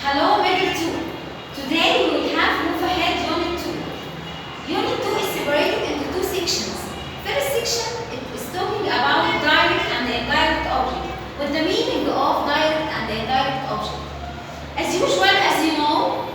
Hello, Middle 2. Today we will have move ahead Unit 2. Unit 2 is separated into two sections. First section it is talking about direct and indirect object, with the meaning of direct and indirect object. As usual, as you know,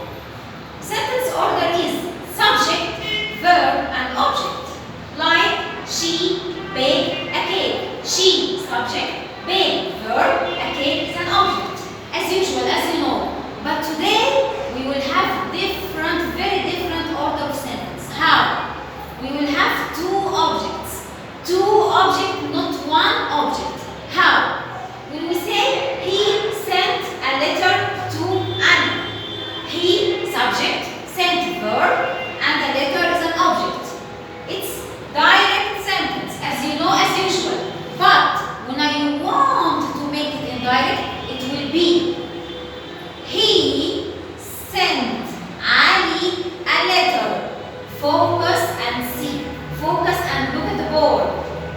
sentence order is subject, verb, and object. Like she baked a cake. She, subject, baked, verb, a cake is an object. As usual, as you know. But today we will have very different order of sentence. How? We will have two objects. Two objects, not one object. How? When we say he sent a letter to Anna. He, subject, sent verb, and the letter is an object. It's direct sentence, as you know, as usual. But when I want to make it indirect, it will be he sent Ali a letter. Focus and see. Focus and look at the board.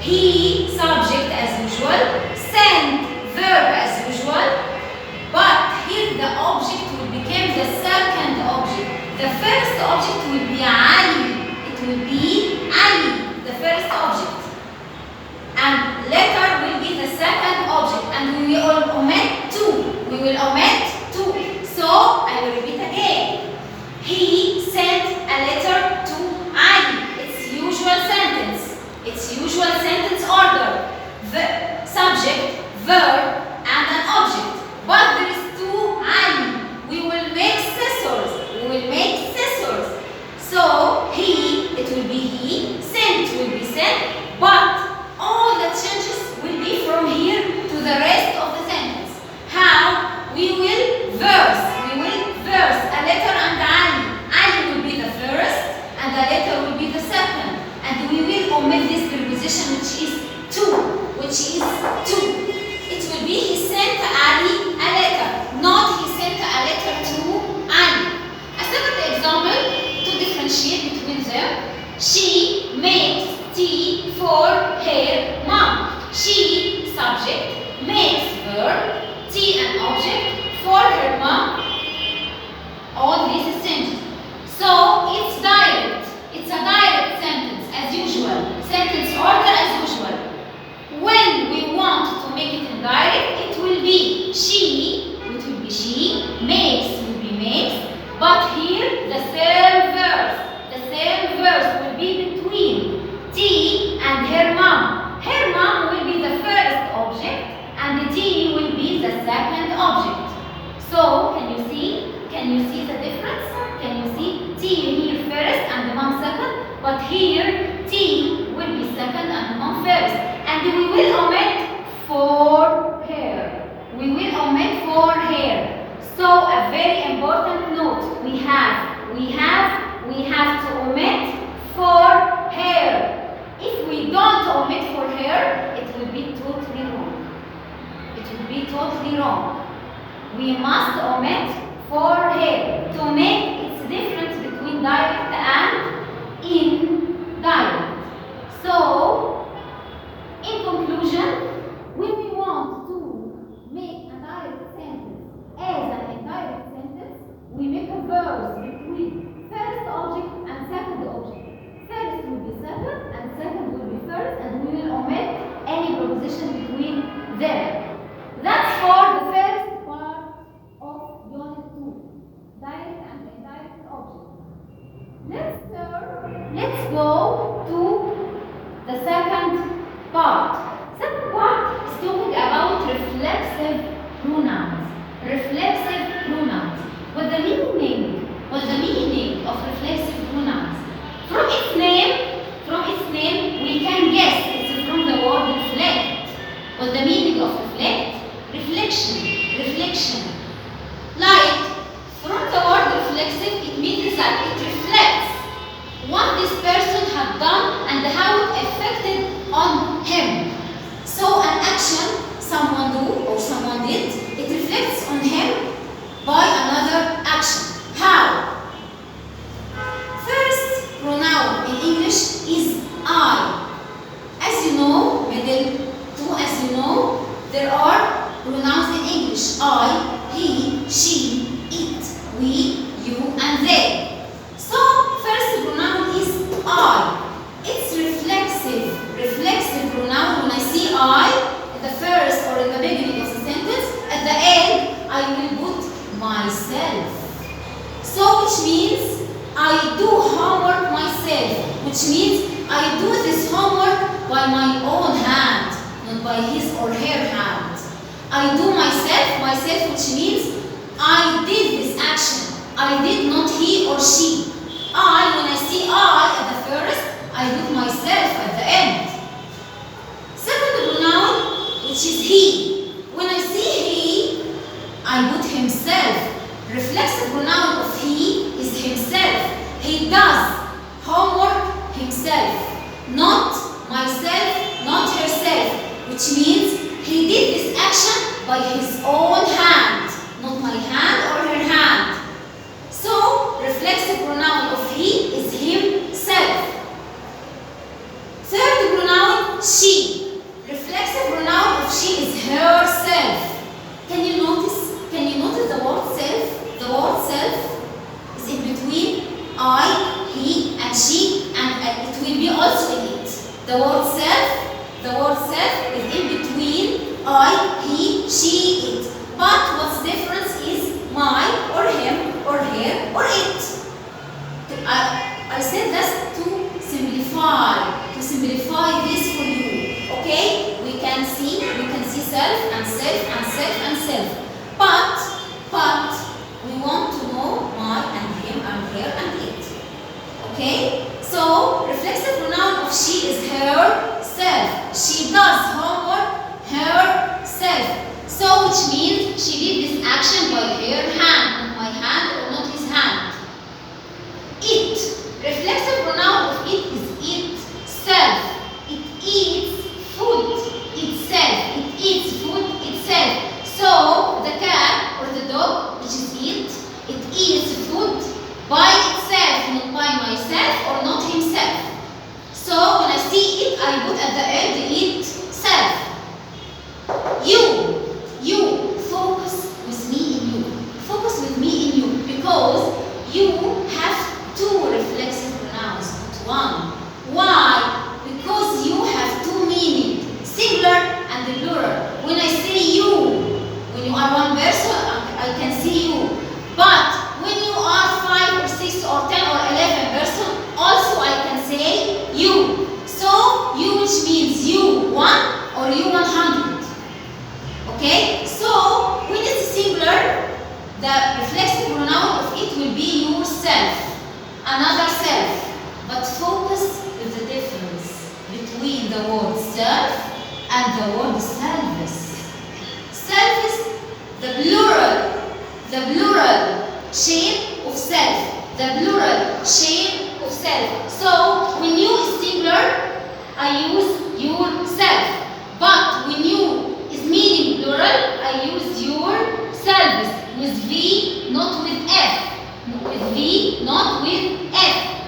He, subject as usual. Sent, verb as usual. But here the object will become the second object. The first object will be Ali. It will be Ali, the first object. And letter will be the second object. And we will omit two. We will omit two. So I will repeat again. He sent a letter to Ali. It's usual sentence. It's usual sentence order. The subject, verb, and an object. But there is two Ali. We will make scissors. We will make scissors. So he, it will be he. Sent will be sent. But all the changes will be from here to the rest of the sentence. How? We will verse. We will verse a letter and Ali. Ali will be the first and the letter will be the second. And we will omit this preposition which is to. It will be he sent Ali a letter, not he sent a letter to Ali. A second example to differentiate between them. She makes tea for her mom. She, subject, makes verb, tea an object, for her mom. All this is changed. So it's direct. It's a direct sentence as usual. Sentence order as usual. When we want to make it indirect, it will be she, which will be she, makes will be makes, but here the same verse. The same verse will be between tea and her mom. Her mom will be the first object and the tea will be the second object. So, can you see? Can you see the difference? Can you see? Tea here first and the mom second, but here tea will be second and the mom first. And we will omit for her. We will omit for her. So, a very important note we have to omit for her. If we don't omit for her, it will be totally wrong. It will be totally wrong. We must omit for her to make its difference between direct and indirect. So, in conclusion, when we want to make a direct sentence as an indirect sentence, we make a verse between first object and second object. First will be second and second will be first, and we will omit any preposition between them. That's for the first part of Unit 2, direct and indirect object. Let's go to the myself. So which means I do homework myself, which means I do this homework by my own hand, not by his or her hand. I do myself, which means I did this action. I did, not he or she. When I see I at the first, I put myself at the end. Second pronoun, which is he. When I see he, I put himself. Reflexive pronoun of he is himself. He does homework himself, not myself, not herself, which means he did this action by his own hand, not my hand or her hand. So, reflexive pronoun of he is himself. Third pronoun, she. Reflexive pronoun of she is herself. Can you notice the word self? The word self is in between I, he, and she, and it will be also in it. The word self is in between I, he, she, it. But what's difference is my, or him, or her, or it. I said that to simplify this for you. Okay? We can see self and self and self and self. But we want to know my and him and her and it. Okay? So reflexive pronoun of she is herself. She does homework herself. So which means she did this action by her hand, not my hand or not his hand. It. Reflexive pronoun of it is itself. It eats food itself. It eats food itself. So the cat or the dog, which is it eats food by itself, not by myself or not himself. So when I see it, I put at the end itself. You focus with me in you. Focus with me in you because you have two reflexive pronouns, not one. Why? Because you have two meanings, singular and the plural. When I say you, when you are one person, I can see you. But when you are 5 or 6 or 10 or 11 person, also I can say you. So you, which means you 1 or you 100. Okay? So when it's singular, the reflexive pronoun of it will be yourself, another self. But focus with the difference between the word self and the word selfish. Selfish, the plural shape of self. The plural shape of self. So when you is singular, I use yourself. But when you is meaning plural, I use yourself with V, not with F. With V, not with F.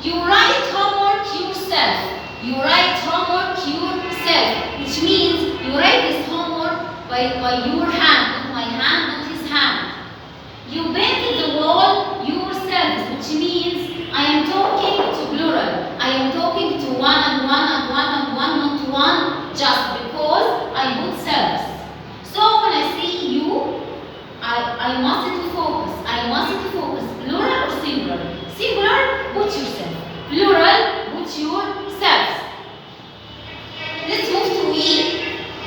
You write homework yourself. You write homework yourself, which means you write this homework by your hand, not my hand, not his hand. You painted the wall yourself, which means I am talking to plural. I am talking to one and one and one and one, not one just because I put selves. So when I say you, I must to focus. I must to focus. Plural or singular? Singular, put yourself. Plural, put yourselves. Let's move to we.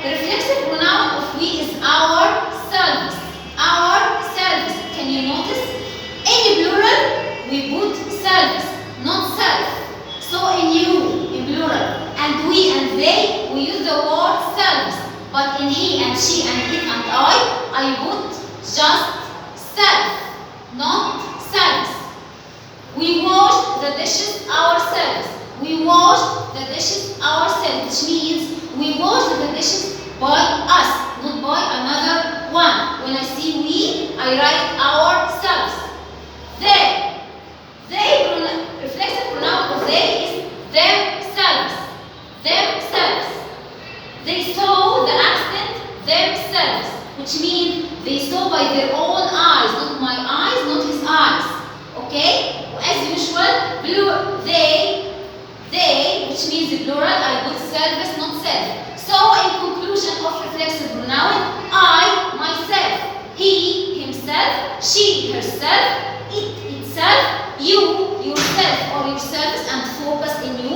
The reflexive pronoun of we is ourselves. Ourselves. Can you notice? Any plural, we put selves, not self. So in you, in plural, and we and they, we use the word selves. But in he and she and it and I put just self, not selves. We wash the dishes ourselves. We wash the dishes ourselves, which means we wash the dishes by us, not by another one. When I see we, I write ourselves. They reflexive pronoun of they is themselves. Themselves. They saw the accident themselves, which means they saw by their own eyes, not my eyes, not his eyes. Okay? As usual, they, which means plural, I put self, not self. So in conclusion of reflexive pronoun, I, myself, he, himself, she, herself, it, itself, you, yourself or yourselves, and focus in